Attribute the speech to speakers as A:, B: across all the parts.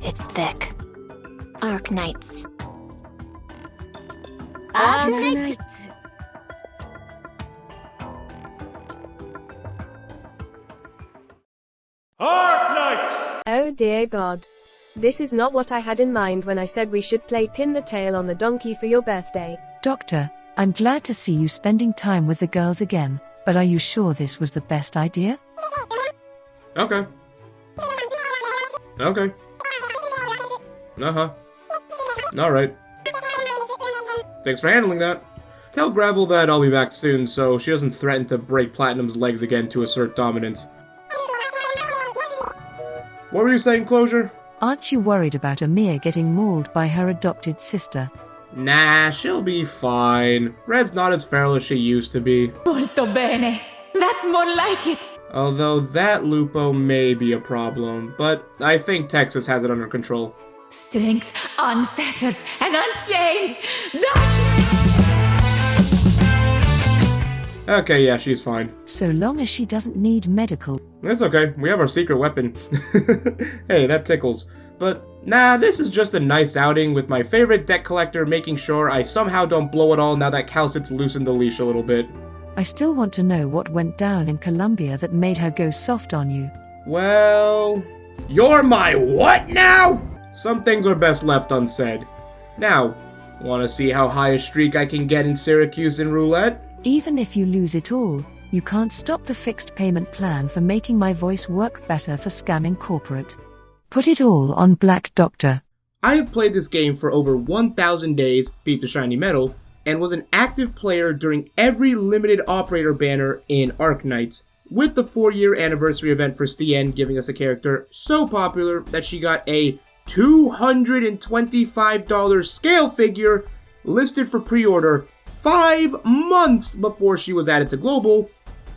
A: It's thick. Arknights.
B: Arknights.
C: Arknights!
D: Oh dear God. This is not what I had in mind when I said we should play pin the tail on the donkey for your birthday.
E: Doctor, I'm glad to see you spending time with the girls again, but are you sure this was the best idea?
C: Okay. Okay. Uh-huh. Alright. Thanks for handling that. Tell Gravel that I'll be back soon so she doesn't threaten to break Platinum's legs again to assert dominance. What were you saying, Closure?
E: Aren't you worried about Amir getting mauled by her adopted sister?
C: Nah, she'll be fine. Red's not as feral as she used to be.
B: Molto bene. That's more like it.
C: Although that Lupo may be a problem, but I think Texas has it under control.
B: Strength unfettered and unchained.
C: Okay, yeah, she's fine.
E: So long as she doesn't need medical.
C: It's okay, we have our secret weapon. Hey, that tickles. But nah, this is just a nice outing with my favorite deck collector making sure I somehow don't blow it all now that Calcit's loosened the leash a little bit.
E: I still want to know what went down in Colombia that made her go soft on you.
C: Well... You're my what now? Some things are best left unsaid. Now, wanna see how high a streak I can get in Syracuse in roulette?
E: Even if you lose it all, you can't stop the fixed payment plan for making my voice work better for scamming corporate. Put it all on Black Doctor.
C: I have played this game for over 1,000 days, beat the shiny medal, and was an active player during every limited operator banner in Arknights, with the 4-year anniversary event for CN giving us a character so popular that she got a $225 scale figure listed for pre-order 5 months before she was added to Global.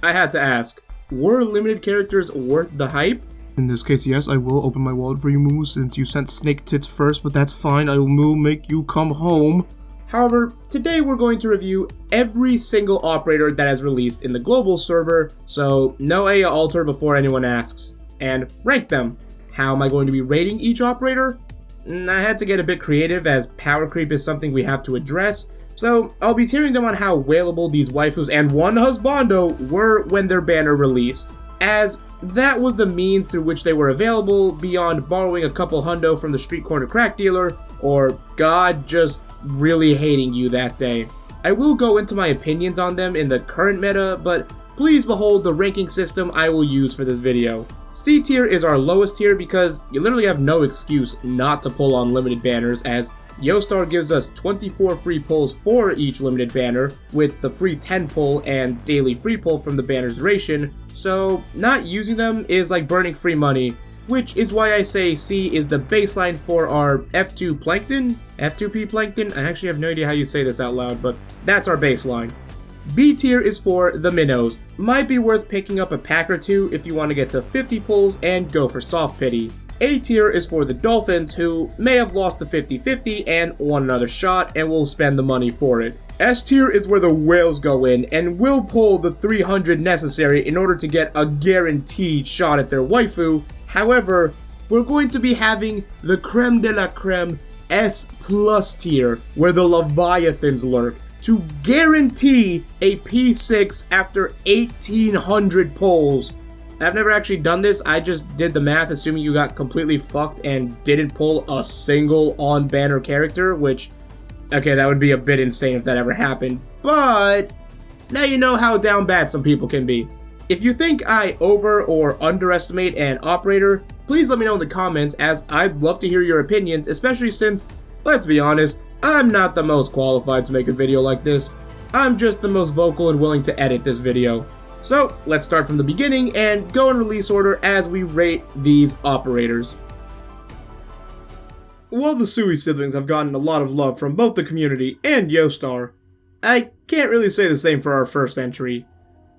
C: I had to ask, were limited characters worth the hype? In this case, yes, I will open my wallet for you, Moo, since you sent snake tits first, but that's fine, I will, Moo, make you come home. However, today we're going to review every single operator that has released in the Global server, so no Aya Alter before anyone asks, and rank them. How am I going to be rating each operator? I had to get a bit creative as power creep is something we have to address, so I'll be tiering them on how whaleable these waifus and one husbando were when their banner released, as that was the means through which they were available beyond borrowing a couple hundo from the street corner crack dealer, or God just really hating you that day. I will go into my opinions on them in the current meta, but please behold the ranking system I will use for this video. C tier is our lowest tier because you literally have no excuse not to pull on limited banners, as Yostar gives us 24 free pulls for each limited banner, with the free 10 pull and daily free pull from the banner's duration, so not using them is like burning free money, which is why I say C is the baseline for our F2 Plankton? F2P Plankton? I actually have no idea how you say this out loud, but that's our baseline. B tier is for the minnows. Might be worth picking up a pack or two if you want to get to 50 pulls and go for soft pity. A tier is for the dolphins who may have lost the 50-50 and want another shot and will spend the money for it. S tier is where the whales go in and will pull the 300 necessary in order to get a guaranteed shot at their waifu. However, we're going to be having the creme de la creme S plus tier where the leviathans lurk, to guarantee a P6 after 1,800 pulls. I've never actually done this, I just did the math assuming you got completely fucked and didn't pull a single on-banner character, which, okay, that would be a bit insane if that ever happened, but now you know how down bad some people can be. If you think I over or underestimate an operator, please let me know in the comments, as I'd love to hear your opinions, especially since, let's be honest, I'm not the most qualified to make a video like this. I'm just the most vocal and willing to edit this video. So, let's start from the beginning and go in release order as we rate these operators. While the Sui siblings have gotten a lot of love from both the community and Yostar, I can't really say the same for our first entry.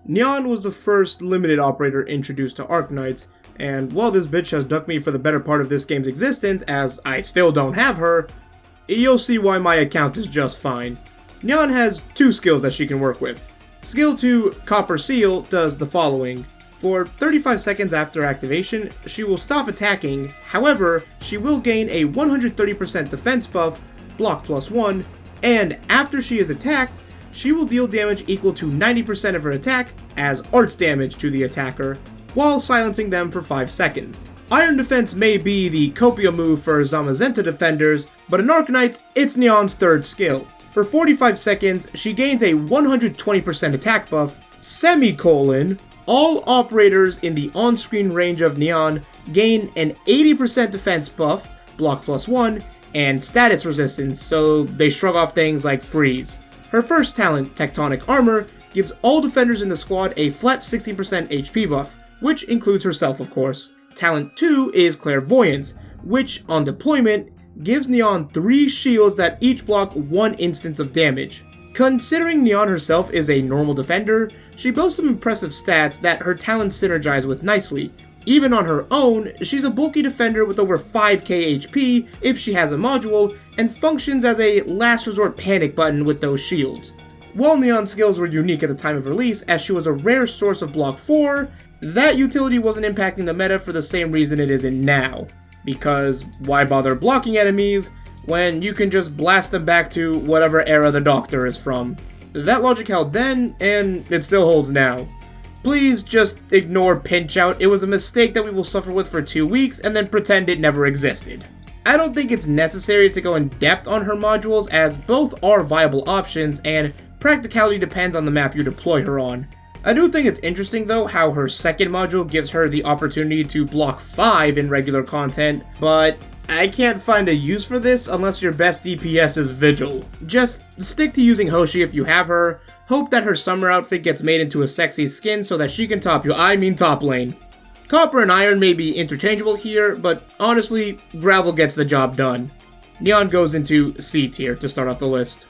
C: Nian was the first limited operator introduced to Arknights, and while this bitch has ducked me for the better part of this game's existence, as I still don't have her, you'll see why my account is just fine. Nian has 2 skills that she can work with. Skill 2, Copper Seal, does the following. For 35 seconds after activation, she will stop attacking, however, she will gain a 130% defense buff, block +1, and after she is attacked, she will deal damage equal to 90% of her attack as arts damage to the attacker, while silencing them for 5 seconds. Iron Defense may be the Copia move for Zamazenta defenders, but in Arknights, it's Nian's third skill. For 45 seconds, she gains a 120% attack buff, semicolon, all operators in the on-screen range of Nian gain an 80% defense buff, block +1, and status resistance, so they shrug off things like freeze. Her first talent, Tectonic Armor, gives all defenders in the squad a flat 60% HP buff, which includes herself of course. Talent 2 is Clairvoyance, which, on deployment, gives Nian 3 shields that each block 1 instance of damage. Considering Nian herself is a normal defender, she boasts some impressive stats that her talents synergize with nicely. Even on her own, she's a bulky defender with over 5k HP if she has a module, and functions as a last resort panic button with those shields. While Nian's skills were unique at the time of release as she was a rare source of block 4, that utility wasn't impacting the meta for the same reason it isn't now. Because why bother blocking enemies when you can just blast them back to whatever era the Doctor is from? That logic held then, and it still holds now. Please just ignore Pinch Out. It was a mistake that we will suffer with for 2 weeks and then pretend it never existed. I don't think it's necessary to go in depth on her modules as both are viable options and practicality depends on the map you deploy her on. I do think it's interesting though how her second module gives her the opportunity to block 5 in regular content, but I can't find a use for this unless your best DPS is Vigil. Just stick to using Hoshi if you have her, hope that her summer outfit gets made into a sexy skin so that she can top lane. Copper and Iron may be interchangeable here, but honestly, Gravel gets the job done. Nian goes into C tier to start off the list.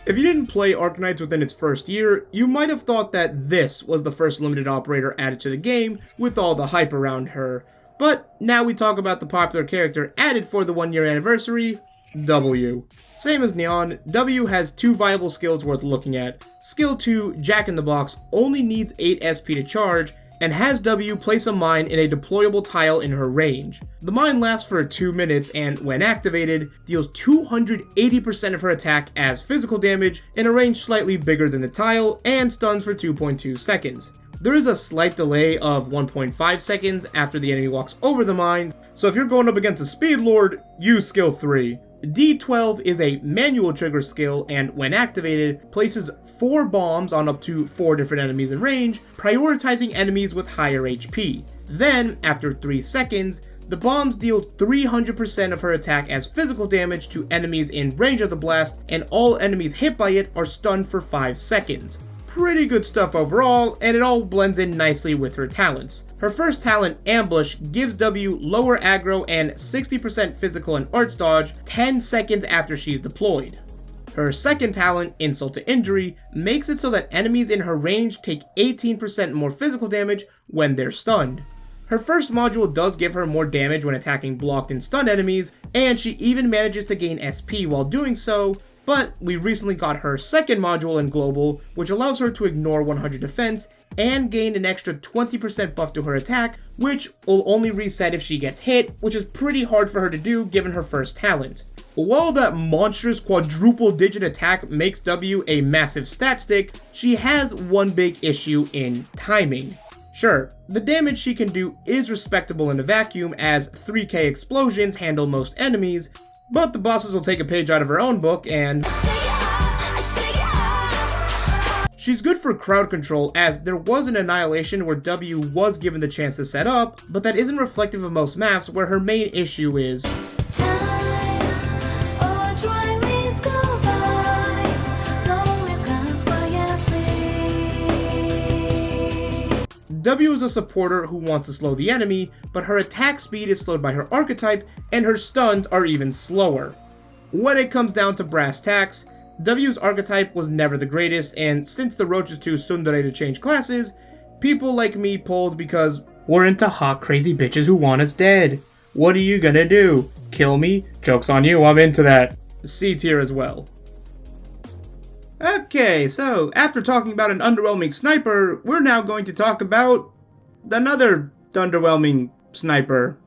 C: If you didn't play Arknights within its first year, you might have thought that this was the first limited operator added to the game with all the hype around her. But now we talk about the popular character added for the 1 year anniversary, W. Same as Nian, W has 2 viable skills worth looking at. Skill 2, Jack in the Box, only needs 8 SP to charge, and has W place a mine in a deployable tile in her range. The mine lasts for 2 minutes and, when activated, deals 280% of her attack as physical damage in a range slightly bigger than the tile, and stuns for 2.2 seconds. There is a slight delay of 1.5 seconds after the enemy walks over the mine, so if you're going up against a Speed Lord, use skill 3. D12 is a manual trigger skill and, when activated, places 4 bombs on up to 4 different enemies in range, prioritizing enemies with higher HP. Then, after 3 seconds, the bombs deal 300% of her attack as physical damage to enemies in range of the blast, and all enemies hit by it are stunned for 5 seconds. Pretty good stuff overall, and it all blends in nicely with her talents. Her first talent, Ambush, gives W lower aggro and 60% physical and arts dodge 10 seconds after she's deployed. Her second talent, Insult to Injury, makes it so that enemies in her range take 18% more physical damage when they're stunned. Her first module does give her more damage when attacking blocked and stunned enemies, and she even manages to gain SP while doing so, but we recently got her second module in Global, which allows her to ignore 100 defense and gain an extra 20% buff to her attack, which will only reset if she gets hit, which is pretty hard for her to do given her first talent. While that monstrous quadruple digit attack makes W a massive stat stick, she has one big issue in timing. Sure, the damage she can do is respectable in a vacuum as 3k explosions handle most enemies, but the bosses will take a page out of her own book and she's good for crowd control as there was an Annihilation where W was given the chance to set up, but that isn't reflective of most maps where her main issue is W is a supporter who wants to slow the enemy, but her attack speed is slowed by her archetype, and her stuns are even slower. When it comes down to brass tacks, W's archetype was never the greatest, and since the Roach is too tsundere to change classes, people like me pulled because we're into hot crazy bitches who want us dead. What are you gonna do? Kill me? Joke's on you, I'm into that. C tier as well. Okay, so after talking about an underwhelming sniper, we're now going to talk about another underwhelming sniper.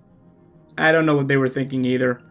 C: I don't know what they were thinking either.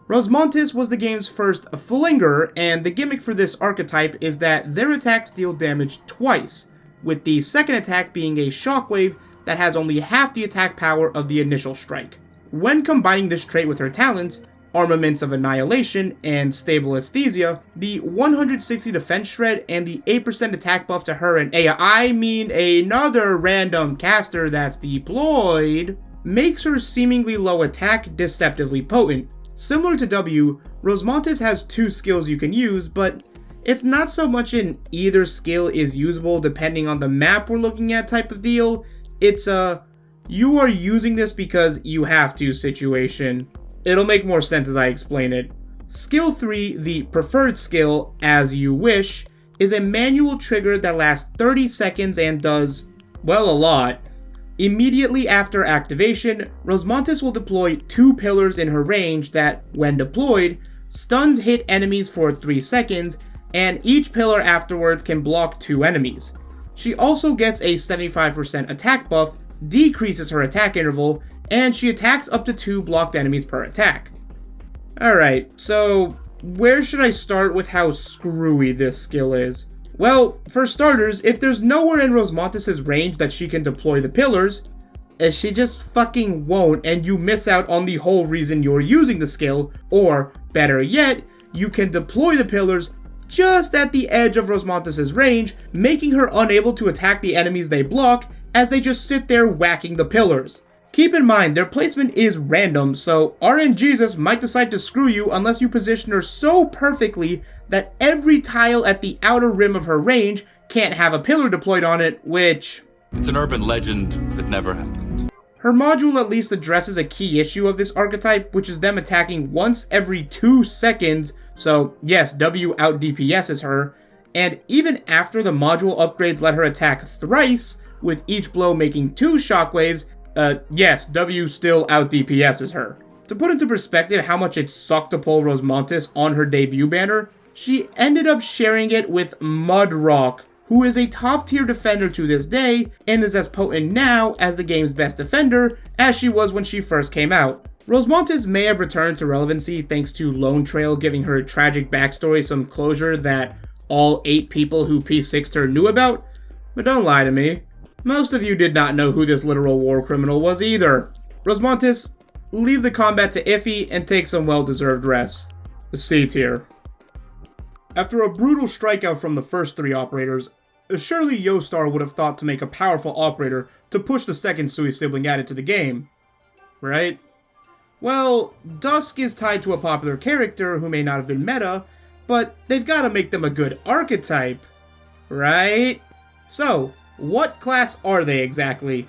C: Rosmontis was the game's first flinger, and the gimmick for this archetype is that their attacks deal damage twice, with the second attack being a shockwave that has only half the attack power of the initial strike. When combining this trait with her talents, Armaments of Annihilation and Stable Aesthesia, the 160 defense shred and the 8% attack buff to her and another random caster that's deployed, makes her seemingly low attack deceptively potent. Similar to W, Rosmontis has two skills you can use, but it's not so much an either skill is usable depending on the map we're looking at type of deal. It's a you are using this because you have to situation. It'll make more sense as I explain it. Skill 3, the preferred skill, As You Wish, is a manual trigger that lasts 30 seconds and does, well, a lot. Immediately after activation, Rosmontis will deploy 2 pillars in her range that, when deployed, stuns hit enemies for 3 seconds, and each pillar afterwards can block 2 enemies. She also gets a 75% attack buff, decreases her attack interval, and she attacks up to 2 blocked enemies per attack. Alright, so where should I start with how screwy this skill is? Well, for starters, if there's nowhere in Rosmontis' range that she can deploy the pillars, she just fucking won't, and you miss out on the whole reason you're using the skill, or, better yet, you can deploy the pillars just at the edge of Rosmontis' range, making her unable to attack the enemies they block as they just sit there whacking the pillars. Keep in mind, their placement is random, so RNGesus might decide to screw you unless you position her so perfectly that every tile at the outer rim of her range can't have a pillar deployed on it, which...
F: It's an urban legend that never happened.
C: Her module at least addresses a key issue of this archetype, which is them attacking once every 2 seconds, so yes, W out DPSs her, and even after the module upgrades let her attack thrice, with each blow making 2 shockwaves, yes, W still out DPSs her. To put into perspective how much it sucked to pull Rosmontis on her debut banner, she ended up sharing it with Mudrock, who is a top tier defender to this day, and is as potent now as the game's best defender as she was when she first came out. Rosmontis may have returned to relevancy thanks to Lone Trail giving her tragic backstory some closure that all 8 people who P6'd her knew about, but don't lie to me. Most of you did not know who this literal war criminal was either. Rosmontis, leave the combat to Iffy and take some well-deserved rest. C tier. After a brutal strikeout from the first 3 operators, surely Yostar would have thought to make a powerful operator to push the second Sui sibling added to the game. Right? Well, Dusk is tied to a popular character who may not have been meta, but they've gotta make them a good archetype. Right? So, what class are they exactly?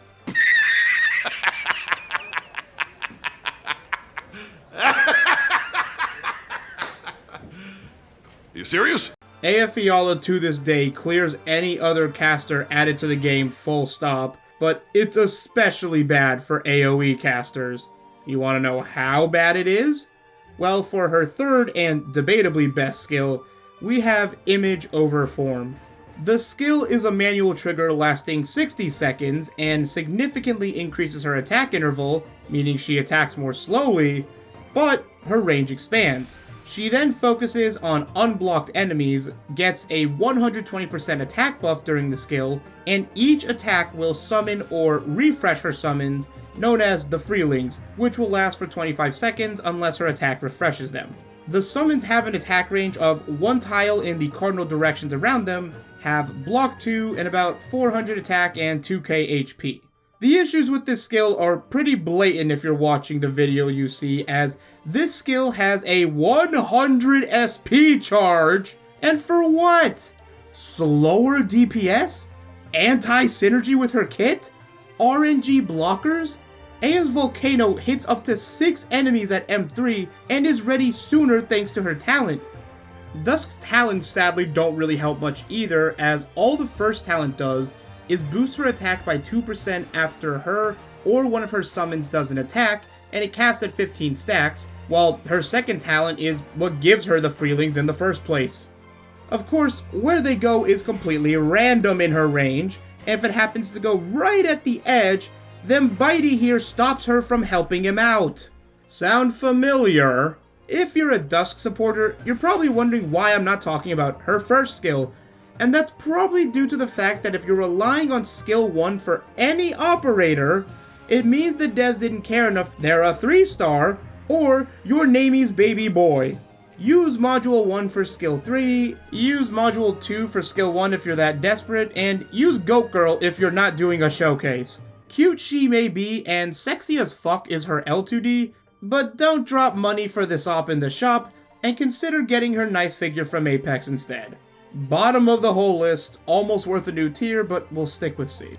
F: You serious?
C: Aofiala to this day clears any other caster added to the game full stop, but it's especially bad for AoE casters. You want to know how bad it is? Well, for her third and debatably best skill, we have Image over Form. The skill is a manual trigger lasting 60 seconds and significantly increases her attack interval, meaning she attacks more slowly, but her range expands. She then focuses on unblocked enemies, gets a 120% attack buff during the skill, and each attack will summon or refresh her summons, known as the Freelings, which will last for 25 seconds unless her attack refreshes them. The summons have an attack range of 1 tile in the cardinal directions around them, have block 2 and about 400 attack and 2k HP. The issues with this skill are pretty blatant if you're watching the video you see, as this skill has a 100 SP charge, and for what? Slower DPS? Anti-synergy with her kit? RNG blockers? Aya's Volcano hits up to 6 enemies at M3 and is ready sooner thanks to her talent. Dusk's talents sadly don't really help much either, as all the first talent does is boost her attack by 2% after her or one of her summons does an attack, and it caps at 15 stacks, while her second talent is what gives her the Freelings in the first place. Of course, where they go is completely random in her range, and if it happens to go right at the edge, then Bitey here stops her from helping him out. Sound familiar? If you're a Dusk supporter, you're probably wondering why I'm not talking about her first skill, and that's probably due to the fact that if you're relying on skill 1 for any operator, it means the devs didn't care enough they're a 3-star, or your namey's baby boy. Use module 1 for skill 3, use module 2 for skill 1 if you're that desperate, and use Goat Girl if you're not doing a showcase. Cute she may be, and sexy as fuck is her L2D, but don't drop money for this op in the shop, and consider getting her nice figure from Apex instead. Bottom of the whole list, almost worth a new tier, but we'll stick with C.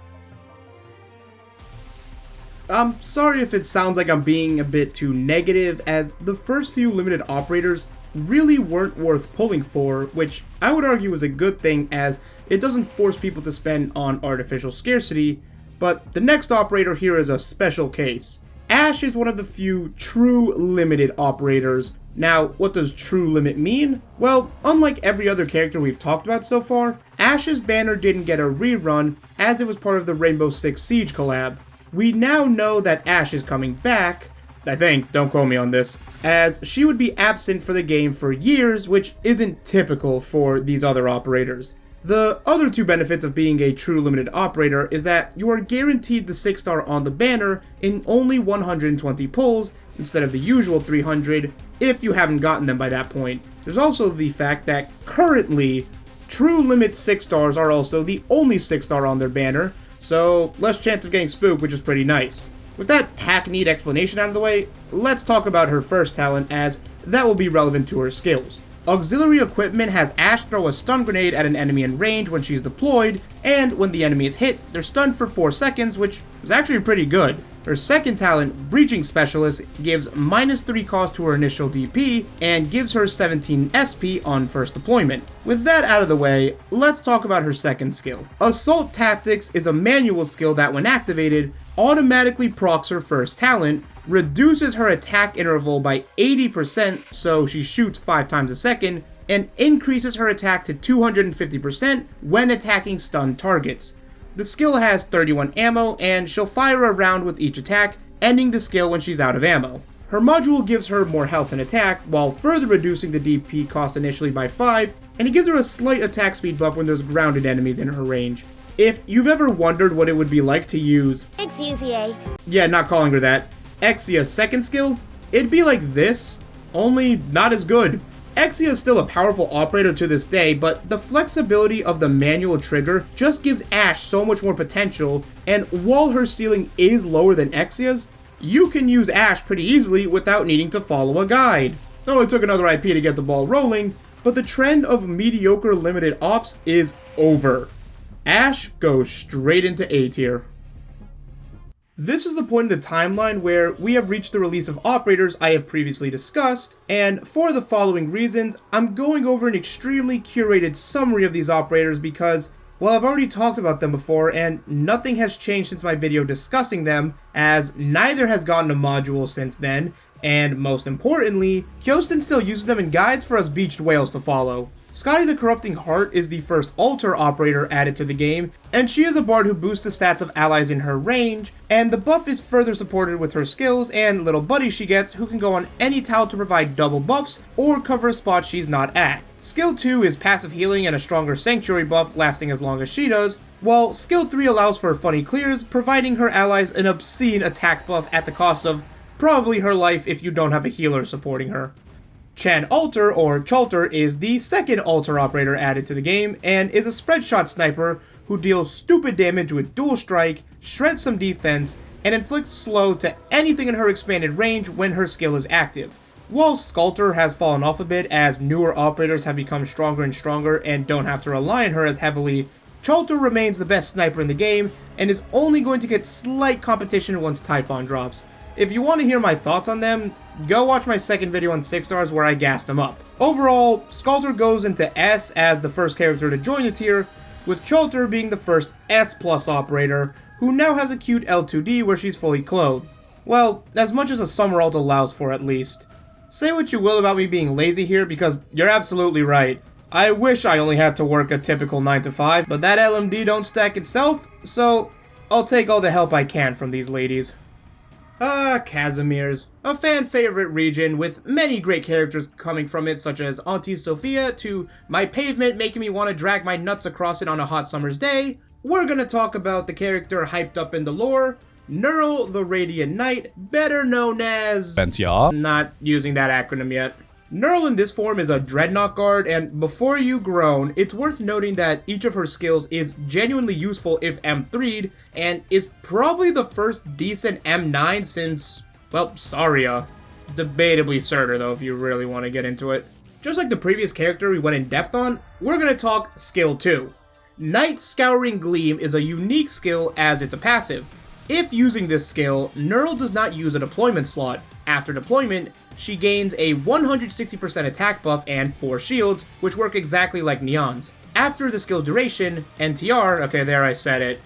C: I'm sorry if it sounds like I'm being a bit too negative, as the first few limited operators really weren't worth pulling for, which I would argue is a good thing as it doesn't force people to spend on artificial scarcity, but the next operator here is a special case. Ashe is one of the few true limited operators. Now, what does true limit mean? Well, unlike every other character we've talked about so far, Ashe's banner didn't get a rerun as it was part of the Rainbow Six Siege collab. We now know that Ashe is coming back, I think, don't quote me on this, as she would be absent for the game for years, which isn't typical for these other operators. The other two benefits of being a true limited operator is that you are guaranteed the 6-star on the banner in only 120 pulls instead of the usual 300 if you haven't gotten them by that point. There's also the fact that currently, true limit 6-stars are also the only 6-star on their banner, so less chance of getting spooked, which is pretty nice. With that hackneyed explanation out of the way, let's talk about her first talent as that will be relevant to her skills. Auxiliary equipment has Ashe throw a stun grenade at an enemy in range when she's deployed, and when the enemy is hit, they're stunned for 4 seconds, which is actually pretty good. Her second talent, Breaching Specialist, gives -3 cost to her initial DP, and gives her 17 SP on first deployment. With that out of the way, let's talk about her second skill. Assault Tactics is a manual skill that when activated, automatically procs her first talent, reduces her attack interval by 80% so she shoots 5 times a second, and increases her attack to 250% when attacking stunned targets. The skill has 31 ammo, and she'll fire a round with each attack, ending the skill when she's out of ammo. Her module gives her more health and attack, while further reducing the DP cost initially by 5, and it gives her a slight attack speed buff when there's grounded enemies in her range. If you've ever wondered what it would be like to use... Yeah, not calling her that. Exia's second skill, it'd be like this, only not as good. Exia is still a powerful operator to this day, but the flexibility of the manual trigger just gives Ashe so much more potential, and while her ceiling is lower than Exia's, you can use Ashe pretty easily without needing to follow a guide. It only took another IP to get the ball rolling, but the trend of mediocre limited ops is over. Ashe goes straight into A tier. This is the point in the timeline where we have reached the release of operators I have previously discussed, and for the following reasons, I'm going over an extremely curated summary of these operators because, well, I've already talked about them before and nothing has changed since my video discussing them, as neither has gotten a module since then, and most importantly, Kyostin still uses them in guides for us beached whales to follow. Scotty the Corrupting Heart is the first altar operator added to the game, and she is a bard who boosts the stats of allies in her range, and the buff is further supported with her skills and little buddies she gets who can go on any tile to provide double buffs or cover a spot she's not at. Skill 2 is passive healing and a stronger sanctuary buff lasting as long as she does, while skill 3 allows for funny clears, providing her allies an obscene attack buff at the cost of probably her life if you don't have a healer supporting her. Chan Alter, or Chalter, is the second altar operator added to the game, and is a spread shot sniper who deals stupid damage with dual strike, shreds some defense, and inflicts slow to anything in her expanded range when her skill is active. While Skalter has fallen off a bit as newer operators have become stronger and stronger and don't have to rely on her as heavily, Chalter remains the best sniper in the game, and is only going to get slight competition once Typhon drops. If you want to hear my thoughts on them, go watch my second video on 6 stars where I gassed them up. Overall, Skalter goes into S as the first character to join the tier, with Chalter being the first S+ operator, who now has a cute L2D where she's fully clothed. Well, as much as a summer alt allows for at least. Say what you will about me being lazy here, because you're absolutely right. I wish I only had to work a typical 9 to 5, but that LMD don't stack itself, so I'll take all the help I can from these ladies. Casimir's, a fan favorite region with many great characters coming from it, such as Auntie Sophia to my pavement making me want to drag my nuts across it on a hot summer's day. We're gonna talk about the character hyped up in the lore, Nearl the Radiant Knight, better known as... Not using that acronym yet. Nearl in this form is a Dreadnought guard, and before you groan, it's worth noting that each of her skills is genuinely useful if M3'd, and is probably the first decent M9 since, well, Saria. Debatably Surtur though, if you really want to get into it. Just like the previous character we went in depth on, we're gonna talk skill 2. Night Scouring Gleam is a unique skill as it's a passive. If using this skill, Nearl does not use a deployment slot. After deployment, she gains a 160% attack buff and 4 shields, which work exactly like Nian's. After the skill's duration, NTR, okay there I said it,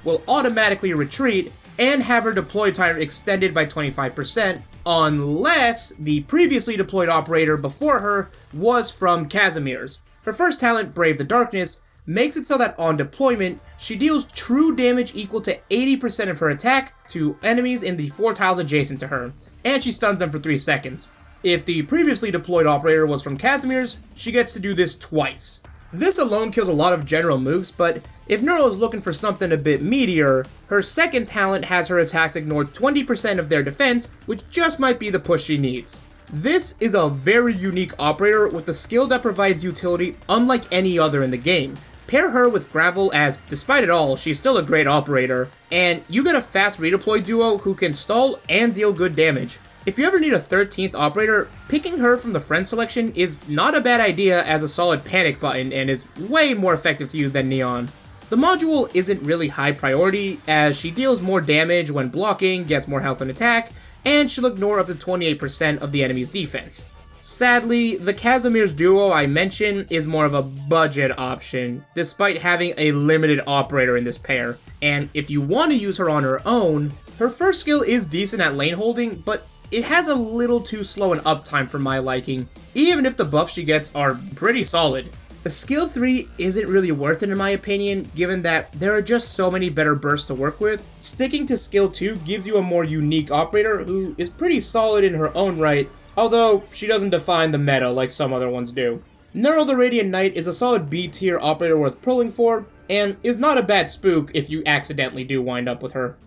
C: will automatically retreat and have her deploy time extended by 25%, unless the previously deployed operator before her was from Casimir's. Her first talent, Brave the Darkness, makes it so that on deployment, she deals true damage equal to 80% of her attack to enemies in the 4 tiles adjacent to her, and she stuns them for 3 seconds. If the previously deployed operator was from Casimir's, she gets to do this twice. This alone kills a lot of general moves, but if Nearl is looking for something a bit meatier, her second talent has her attacks ignore 20% of their defense, which just might be the push she needs. This is a very unique operator with a skill that provides utility unlike any other in the game. Pair her with Gravel as, despite it all, she's still a great operator, and you get a fast redeploy duo who can stall and deal good damage. If you ever need a 13th operator, picking her from the friend selection is not a bad idea as a solid panic button and is way more effective to use than Nian. The module isn't really high priority as she deals more damage when blocking, gets more health and attack, and she'll ignore up to 28% of the enemy's defense. Sadly, the Casimir's duo I mentioned is more of a budget option, despite having a limited operator in this pair. And if you want to use her on her own, her first skill is decent at lane holding, but it has a little too slow an uptime for my liking, even if the buffs she gets are pretty solid. Skill 3 isn't really worth it in my opinion, given that there are just so many better bursts to work with. Sticking to skill 2 gives you a more unique operator who is pretty solid in her own right, although she doesn't define the meta like some other ones do. Nearl the Radiant Knight is a solid B tier operator worth pulling for, and is not a bad spook if you accidentally do wind up with her.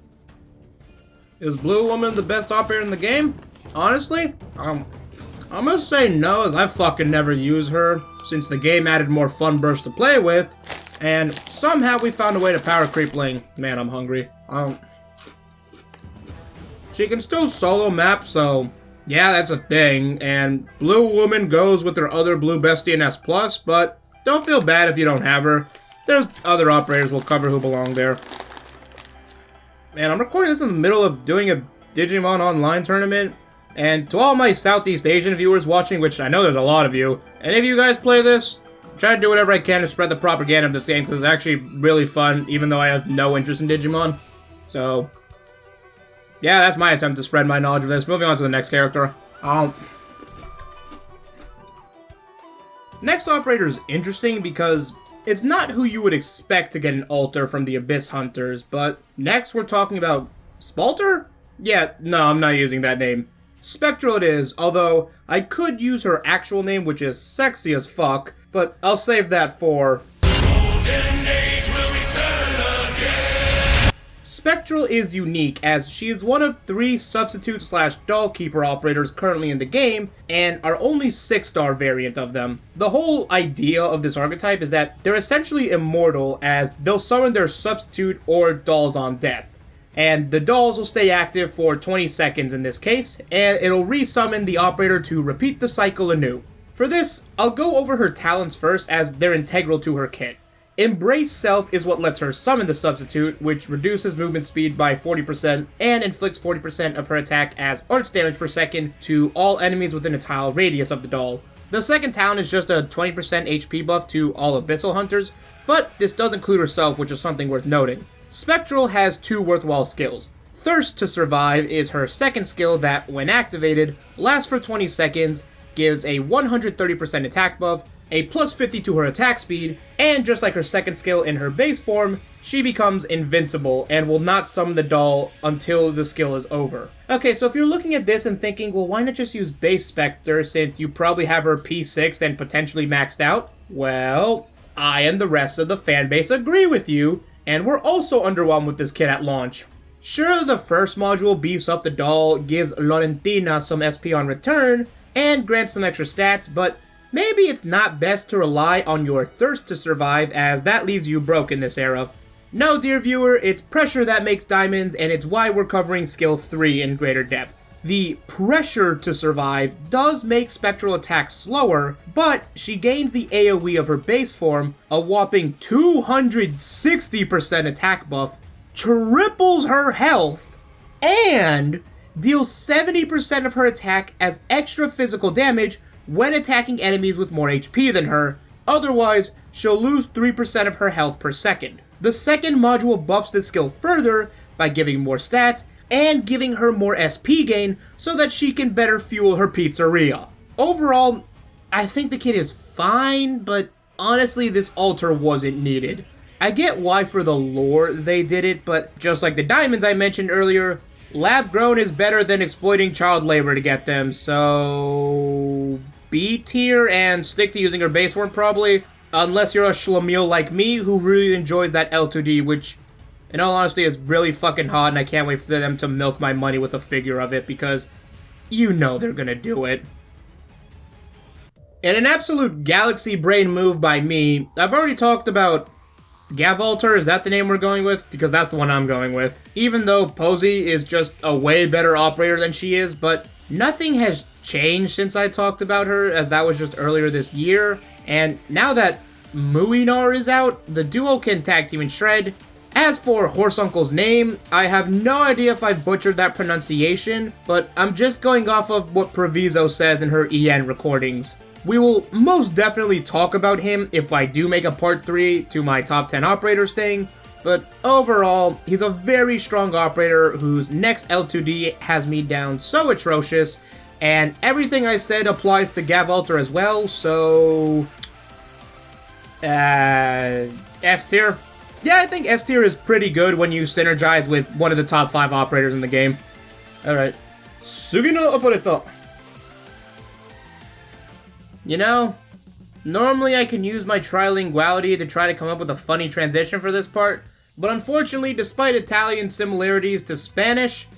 C: Is Blue Woman the best operator in the game? Honestly, I'm gonna say no, as I fucking never use her, since the game added more fun bursts to play with, and somehow we found a way to power creep Ling. Man, I'm hungry. She can still solo map, so yeah, that's a thing, and Blue Woman goes with her other blue bestie in S+, but don't feel bad if you don't have her. There's other operators we'll cover who belong there. Man, I'm recording this in the middle of doing a Digimon Online tournament, and to all my Southeast Asian viewers watching, which I know there's a lot of you, and if you guys play this, try to do whatever I can to spread the propaganda of this game, because it's actually really fun, even though I have no interest in Digimon. So yeah, that's my attempt to spread my knowledge of this. Moving on to the next character. Next operator is interesting because it's not who you would expect to get an alter from the Abyss Hunters, but next we're talking about Skalter? Yeah, no, I'm not using that name. Spectral it is, although I could use her actual name, which is sexy as fuck, but I'll save that for... Spectral is unique as she is one of 3 substitute/doll keeper operators currently in the game, and our only 6-star variant of them. The whole idea of this archetype is that they're essentially immortal as they'll summon their substitute or dolls on death. And the dolls will stay active for 20 seconds in this case, and it'll resummon the operator to repeat the cycle anew. For this, I'll go over her talents first as they're integral to her kit. Embrace Self is what lets her summon the substitute, which reduces movement speed by 40% and inflicts 40% of her attack as arch damage per second to all enemies within a tile radius of the doll. The second talent is just a 20% HP buff to all Abyssal Hunters, but this does include herself, which is something worth noting. Spectral has 2 worthwhile skills. Thirst to Survive is her second skill that, when activated, lasts for 20 seconds, gives a 130% attack buff, a plus 50 to her attack speed, and just like her second skill in her base form, she becomes invincible and will not summon the doll until the skill is over. Okay, so if you're looking at this and thinking, well, why not just use base Spectre since you probably have her P6 and potentially maxed out? Well, I and the rest of the fanbase agree with you, and we're also underwhelmed with this kit at launch. Sure, the first module beefs up the doll, gives Laurentina some SP on return, and grants some extra stats, but maybe it's not best to rely on your thirst to survive, as that leaves you broke in this era. No, dear viewer, it's pressure that makes diamonds, and it's why we're covering skill 3 in greater depth. The pressure to survive does make Spectral attacks slower, but she gains the AoE of her base form, a whopping 260% attack buff, triples her health, and deals 70% of her attack as extra physical damage when attacking enemies with more HP than her. Otherwise, she'll lose 3% of her health per second. The second module buffs this skill further by giving more stats and giving her more SP gain so that she can better fuel her pizzeria. Overall, I think the kit is fine, but honestly, this altar wasn't needed. I get why for the lore they did it, but just like the diamonds I mentioned earlier, lab grown is better than exploiting child labor to get them, so B tier and stick to using her base form probably, unless you're a schlemiel like me who really enjoys that L2D, which in all honesty is really fucking hot, and I can't wait for them to milk my money with a figure of it because you know they're gonna do it. In an absolute galaxy brain move by me, I've already talked about Gavalter, is that the name we're going with? Because that's the one I'm going with. Even though Posey is just a way better operator than she is, but nothing has changed since I talked about her, as that was just earlier this year. And now that Muelsyse is out, the duo can tag team and shred. As for Horse Uncle's name, I have no idea if I've butchered that pronunciation, but I'm just going off of what Proviso says in her EN recordings. We will most definitely talk about him if I do make a part 3 to my top 10 operators thing, but overall, he's a very strong operator whose next L2D has me down so atrocious, and everything I said applies to Gavalter as well, so S tier? Yeah, I think S tier is pretty good when you synergize with one of the top 5 operators in the game. Alright. Sugi no operator. You know, normally I can use my trilinguality to try to come up with a funny transition for this part, but unfortunately, despite Italian similarities to Spanish,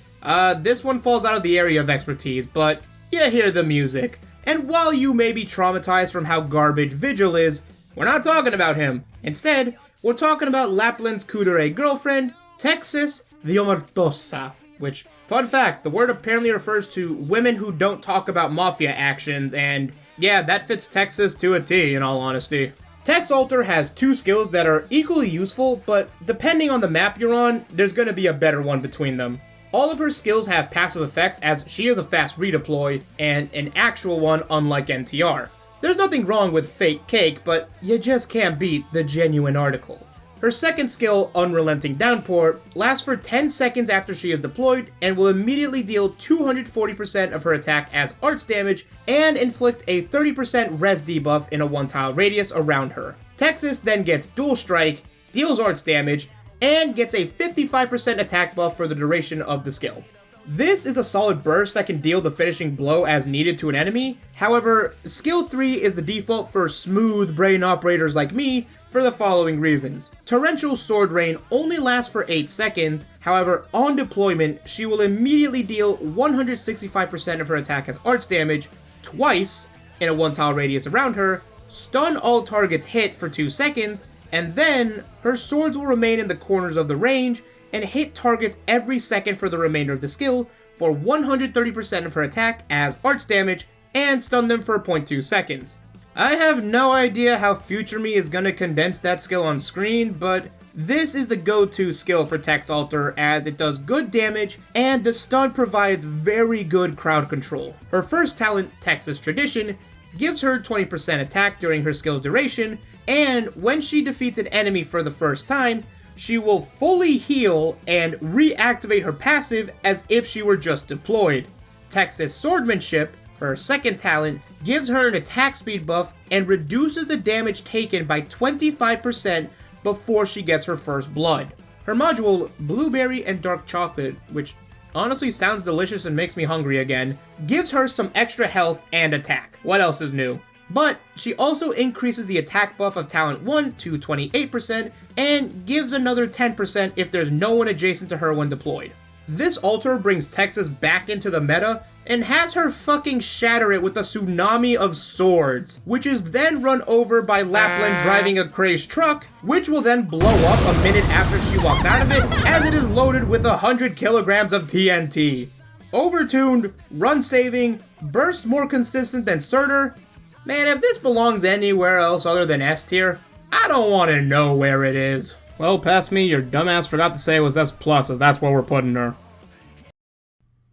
C: this one falls out of the area of expertise, but you hear the music. And while you may be traumatized from how garbage Vigil is, we're not talking about him. Instead, we're talking about Lapland's Kudere girlfriend, Texas the Omertosa, which, fun fact, the word apparently refers to women who don't talk about mafia actions, and yeah, that fits Texas to a T, in all honesty. Tex Alter has 2 skills that are equally useful, but depending on the map you're on, there's gonna be a better one between them. All of her skills have passive effects, as she is a fast redeploy, and an actual one unlike NTR. There's nothing wrong with fake cake, but you just can't beat the genuine article. Her second skill, Unrelenting Downpour, lasts for 10 seconds after she is deployed and will immediately deal 240% of her attack as arts damage and inflict a 30% res debuff in a 1-tile radius around her. Texas then gets Dual Strike, deals arts damage, and gets a 55% attack buff for the duration of the skill. This is a solid burst that can deal the finishing blow as needed to an enemy. However, skill 3 is the default for smooth brain operators like me for the following reasons. Torrential Sword Rain only lasts for 8 seconds, however, on deployment, she will immediately deal 165% of her attack as arts damage twice in a 1-tile radius around her, stun all targets hit for 2 seconds, and then her swords will remain in the corners of the range and hit targets every second for the remainder of the skill for 130% of her attack as arts damage and stun them for 0.2 seconds. I have no idea how Future Me is gonna condense that skill on screen, but this is the go-to skill for Tex Alter as it does good damage and the stun provides very good crowd control. Her first talent, Texas Tradition, gives her 20% attack during her skill's duration, and when she defeats an enemy for the first time, she will fully heal and reactivate her passive as if she were just deployed. Texas Swordsmanship, her second talent, gives her an attack speed buff and reduces the damage taken by 25% before she gets her first blood. Her module, Blueberry and Dark Chocolate, which honestly sounds delicious and makes me hungry again, gives her some extra health and attack. What else is new? But she also increases the attack buff of Talent 1 to 28% and gives another 10% if there's no one adjacent to her when deployed. This alter brings Texas back into the meta and has her fucking shatter it with a tsunami of swords, which is then run over by Lapland driving a crazed truck, which will then blow up a minute after she walks out of it, as it is loaded with 100 kilograms of TNT. Overtuned, run saving, bursts more consistent than Surtur. Man, if this belongs anywhere else other than S tier, I don't want to know where it is. Well, past me, your dumbass forgot to say it was S+, as that's where we're putting her.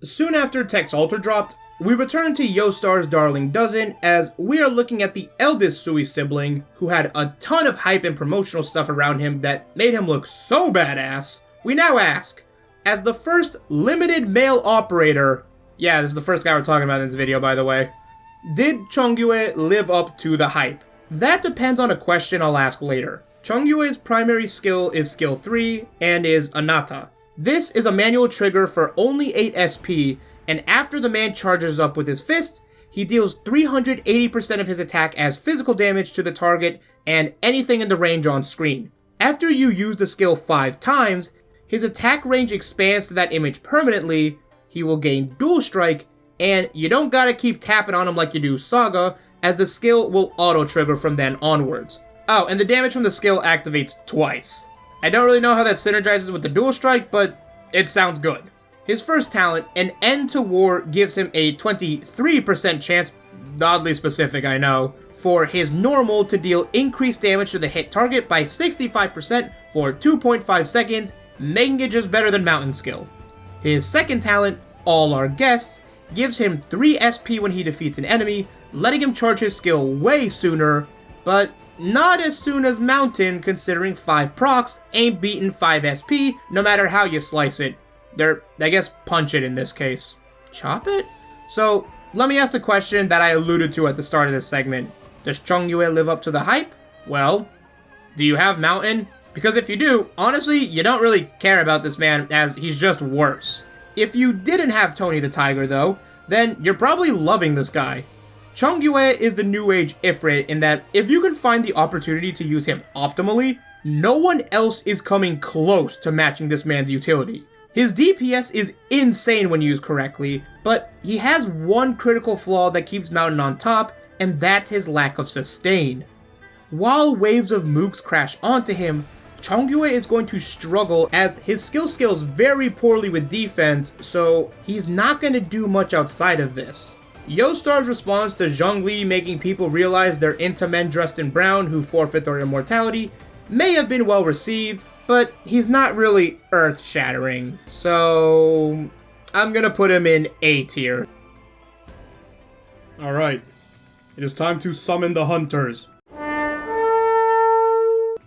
C: Soon after Tech's alter dropped, we return to Yostar's Darling Dozen as we are looking at the eldest Sui sibling, who had a ton of hype and promotional stuff around him that made him look so badass. We now ask, as the first limited male operator, yeah, this is the first guy we're talking about in this video, by the way, did Chongyue live up to the hype? That depends on a question I'll ask later. Chongyue's primary skill is skill 3 and is Anata. This is a manual trigger for only 8 SP, and after the man charges up with his fist, he deals 380% of his attack as physical damage to the target and anything in the range on screen. After you use the skill 5 times, his attack range expands to that image permanently, he will gain dual strike, and you don't gotta keep tapping on him like you do Saga, as the skill will auto-trigger from then onwards. Oh, and the damage from the skill activates twice. I don't really know how that synergizes with the dual strike, but it sounds good. His first talent, An End to War, gives him a 23% chance, oddly specific I know, for his normal to deal increased damage to the hit target by 65% for 2.5 seconds, making it just better than Mountain Skill. His second talent, All Our Guests, gives him 3 SP when he defeats an enemy, letting him charge his skill way sooner, but not as soon as Mountain, considering 5 procs ain't beating 5 SP no matter how you slice it. I guess punch it in this case. Chop it? So, let me ask the question that I alluded to at the start of this segment. Does Chongyue live up to the hype? Well, do you have Mountain? Because if you do, honestly, you don't really care about this man as he's just worse. If you didn't have Tony the Tiger though, then you're probably loving this guy. Chongyue is the new age Ifrit in that if you can find the opportunity to use him optimally, no one else is coming close to matching this man's utility. His DPS is insane when used correctly, but he has one critical flaw that keeps Mountain on top, and that's his lack of sustain. While waves of mooks crash onto him, Chongyue is going to struggle as his skill scales very poorly with defense, so he's not going to do much outside of this. Yostar's response to Zhongli making people realize they're into men dressed in brown who forfeit their immortality may have been well received, but he's not really earth-shattering, so I'm gonna put him in A tier. Alright, it is time to summon the hunters.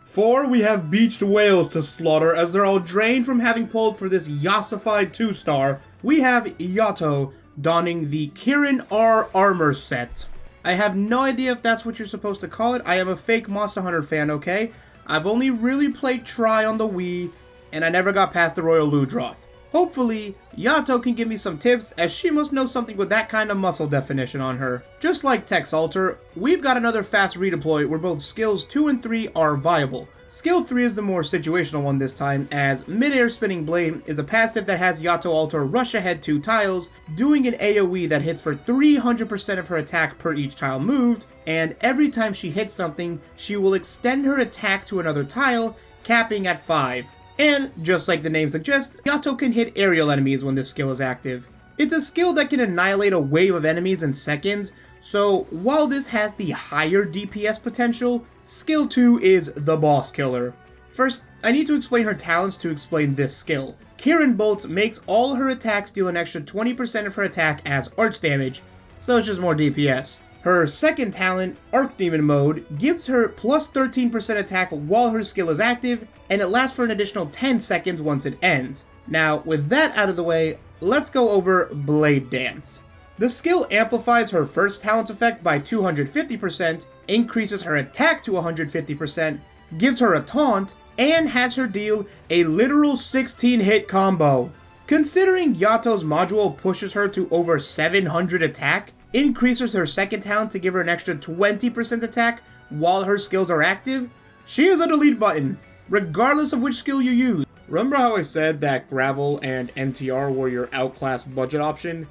C: For we have beached whales to slaughter as they're all drained from having pulled for this yassified 2-star. We have Yato donning the Kirin R armor set. I have no idea if that's what you're supposed to call it. I am a fake Monster Hunter fan, okay? I've only really played Tri on the Wii, and I never got past the Royal Ludroth. Hopefully, Yato can give me some tips, as she must know something with that kind of muscle definition on her. Just like Tech's alter, we've got another fast redeploy where both skills 2 and 3 are viable. Skill 3 is the more situational one this time, as Mid-Air Spinning Blade is a passive that has Yato alter rush ahead 2 tiles, doing an AoE that hits for 300% of her attack per each tile moved, and every time she hits something, she will extend her attack to another tile, capping at 5. And, just like the name suggests, Yato can hit aerial enemies when this skill is active. It's a skill that can annihilate a wave of enemies in seconds, so while this has the higher DPS potential, skill 2 is the boss killer. First, I need to explain her talents to explain this skill. Kirin Bolt makes all her attacks deal an extra 20% of her attack as arch damage, so it's just more DPS. Her second talent, Arc Demon Mode, gives her plus 13% attack while her skill is active, and it lasts for an additional 10 seconds once it ends. Now, with that out of the way, let's go over Blade Dance. The skill amplifies her first talent effect by 250%, increases her attack to 150%, gives her a taunt, and has her deal a literal 16-hit combo. Considering Yato's module pushes her to over 700 attack, increases her second talent to give her an extra 20% attack while her skills are active, she is a delete button, regardless of which skill you use. Remember how I said that Gravel and NTR were your outclassed budget option?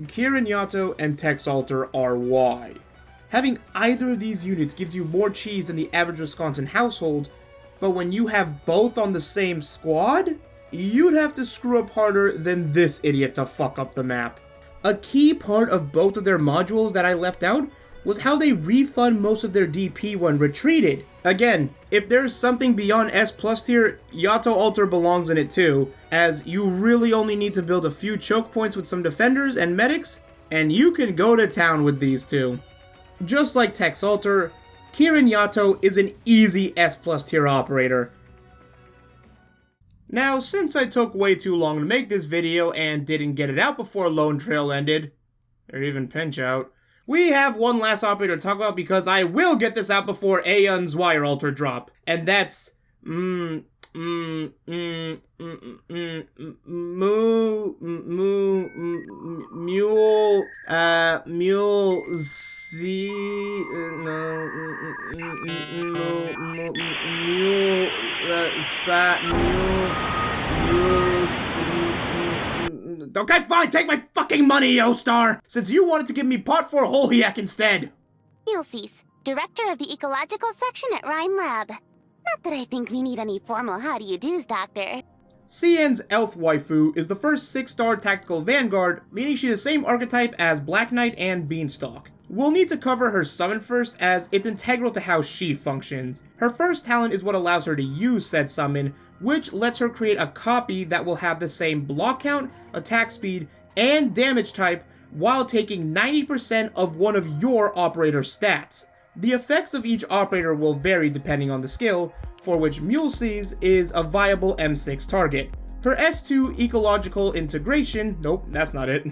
C: Kirin Yato and Chalter are why. Having either of these units gives you more cheese than the average Wisconsin household, but when you have both on the same squad, you'd have to screw up harder than this idiot to fuck up the map. A key part of both of their modules that I left out was how they refund most of their DP when retreated. Again, if there's something beyond S+ tier, Yato Alter belongs in it too, as you really only need to build a few choke points with some defenders and medics, and you can go to town with these two. Just like Chalter, Kirin Yato is an easy S+ tier operator. Now, since I took way too long to make this video and didn't get it out before Lone Trail ended, or even Pinch Out, we have one last operator to talk about because I will get this out before Aeon's Wire Alter drop, and that's Muelsyse. Okay, fine, take my fucking money, O-Star! Since you wanted to give me part 4 whole yak instead!
G: Muelsyse, Director of the Ecological Section at Rhyme Lab. Not that I think we need any formal how-do-you-do's, Doctor.
C: Cian's Elf Waifu is the first 6-star tactical vanguard, meaning she's the same archetype as Black Knight and Beanstalk. We'll need to cover her summon first, as it's integral to how she functions. Her first talent is what allows her to use said summon, which lets her create a copy that will have the same block count, attack speed, and damage type, while taking 90% of one of your operator's stats. The effects of each operator will vary depending on the skill, for which Muelsyse is a viable M6 target. Her S2 Ecological Integration, nope, that's not it.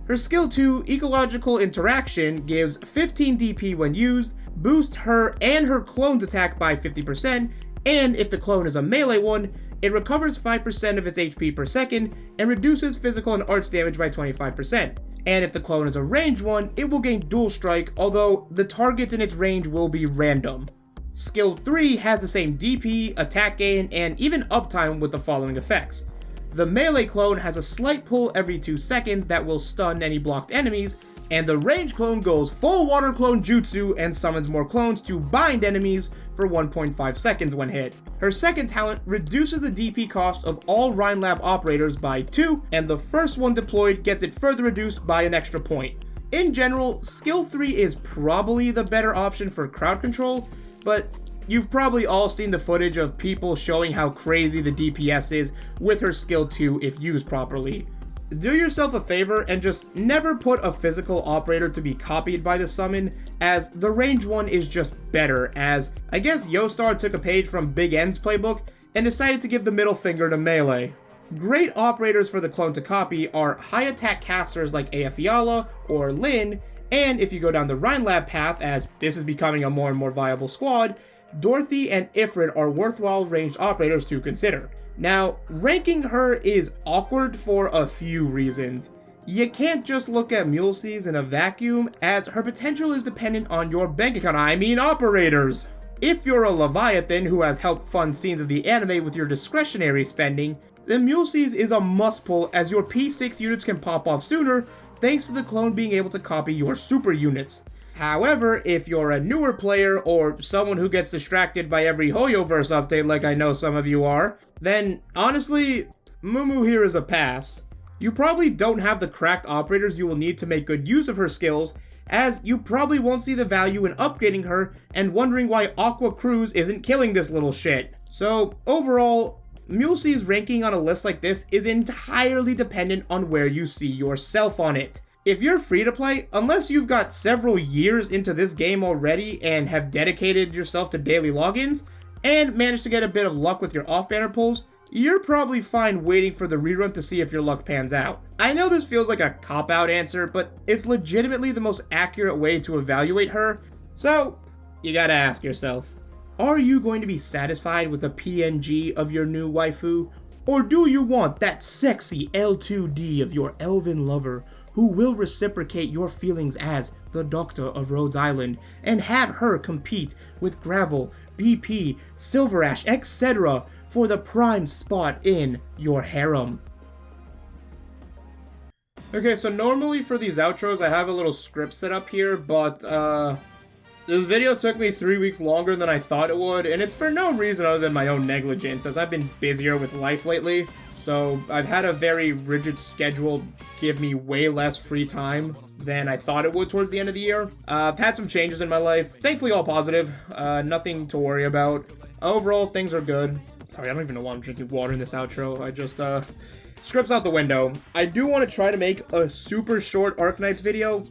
C: Her skill 2, Ecological Interaction, gives 15 DP when used, boosts her and her clone's attack by 50%, and if the clone is a melee one, it recovers 5% of its HP per second and reduces physical and arts damage by 25%. And if the clone is a ranged one, it will gain dual strike, although the targets in its range will be random. Skill 3 has the same DP, attack gain, and even uptime with the following effects. The melee clone has a slight pull every 2 seconds that will stun any blocked enemies, and the ranged clone goes full water clone jutsu and summons more clones to bind enemies for 1.5 seconds when hit. Her second talent reduces the DP cost of all Rhine Lab operators by 2, and the first one deployed gets it further reduced by an extra point. In general, skill 3 is probably the better option for crowd control, but you've probably all seen the footage of people showing how crazy the DPS is with her skill 2 if used properly. Do yourself a favor and just never put a physical operator to be copied by the summon, as the range one is just better, as I guess Yostar took a page from Big N's playbook and decided to give the middle finger to melee. Great operators for the clone to copy are high attack casters like Afiala or Ling, and if you go down the Rhine Lab path, as this is becoming a more and more viable squad, Dorothy and Ifrit are worthwhile ranged operators to consider. Now, ranking her is awkward for a few reasons. You can't just look at Muelsyse in a vacuum, as her potential is dependent on your bank account, operators. If you're a Leviathan who has helped fund scenes of the anime with your discretionary spending, then Muelsyse is a must pull, as your P6 units can pop off sooner thanks to the clone being able to copy your super units. However, if you're a newer player or someone who gets distracted by every Hoyoverse update like I know some of you are, then honestly, Mumu here is a pass. You probably don't have the cracked operators you will need to make good use of her skills, as you probably won't see the value in upgrading her and wondering why Aqua Cruz isn't killing this little shit. So overall, Muelsyse's ranking on a list like this is entirely dependent on where you see yourself on it. If you're free to play, unless you've got several years into this game already and have dedicated yourself to daily logins, and managed to get a bit of luck with your off-banner pulls, you're probably fine waiting for the rerun to see if your luck pans out. I know this feels like a cop-out answer, but it's legitimately the most accurate way to evaluate her, so you gotta ask yourself, are you going to be satisfied with a PNG of your new waifu? Or do you want that sexy L2D of your elven lover who will reciprocate your feelings as the Doctor of Rhodes Island and have her compete with Gravel, BP, Silver Ash, etc. for the prime spot in your harem? Okay, so normally for these outros I have a little script set up here, but this video took me 3 weeks longer than I thought it would, and it's for no reason other than my own negligence, as I've been busier with life lately. So I've had a very rigid schedule give me way less free time than I thought it would towards the end of the year. I've had some changes in my life, thankfully all positive, nothing to worry about. Overall, things are good. Sorry, I don't even know why I'm drinking water in this outro. I just, scripts out the window. I do want to try to make a super short Arknights video.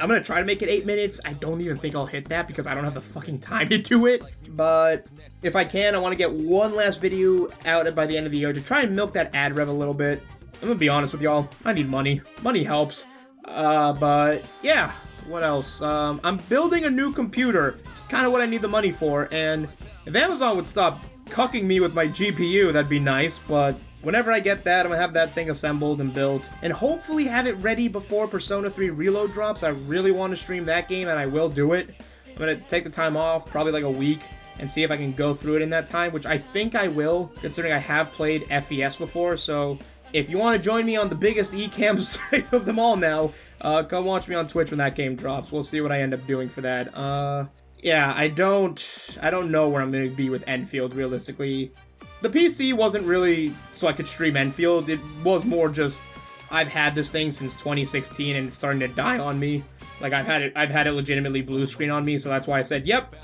C: I'm gonna try to make it 8 minutes. I don't even think I'll hit that because I don't have the fucking time to do it. But if I can, I want to get one last video out by the end of the year to try and milk that ad rev a little bit. I'm gonna be honest with y'all. I need money. Money helps. But yeah, what else? I'm building a new computer. It's kind of what I need the money for. And if Amazon would stop cucking me with my GPU, that'd be nice. But whenever I get that, I'm gonna have that thing assembled and built, and hopefully have it ready before Persona 3 Reload drops. I really want to stream that game, and I will do it. I'm gonna take the time off, probably like a week, and see if I can go through it in that time, which I think I will, considering I have played FES before. So if you want to join me on the biggest eCam site of them all now, come watch me on Twitch when that game drops. We'll see what I end up doing for that. Yeah, I don't know where I'm gonna be with Enfield, realistically. The PC wasn't really so I could stream Enfield. It was more just I've had this thing since 2016 and it's starting to die on me. Like I've had it legitimately blue screen on me, so that's why I said, yep,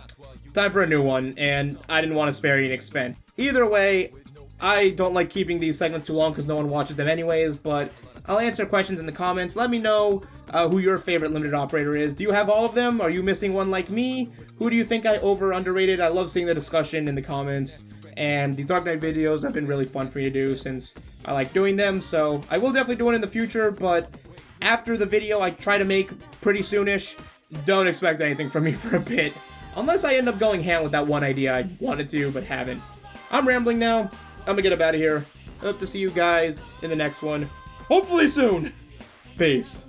C: time for a new one, and I didn't want to spare any expense. Either way, I don't like keeping these segments too long because no one watches them anyways, but I'll answer questions in the comments. Let me know who your favorite limited operator is. Do you have all of them? Are you missing one like me? Who do you think I underrated? I love seeing the discussion in the comments. And these Arknight videos have been really fun for me to do since I like doing them, so I will definitely do it in the future, but after the video I try to make pretty soonish, don't expect anything from me for a bit. Unless I end up going ham with that one idea I wanted to, but haven't. I'm rambling now. I'm gonna get up out of here. Hope to see you guys in the next one. Hopefully soon. Peace.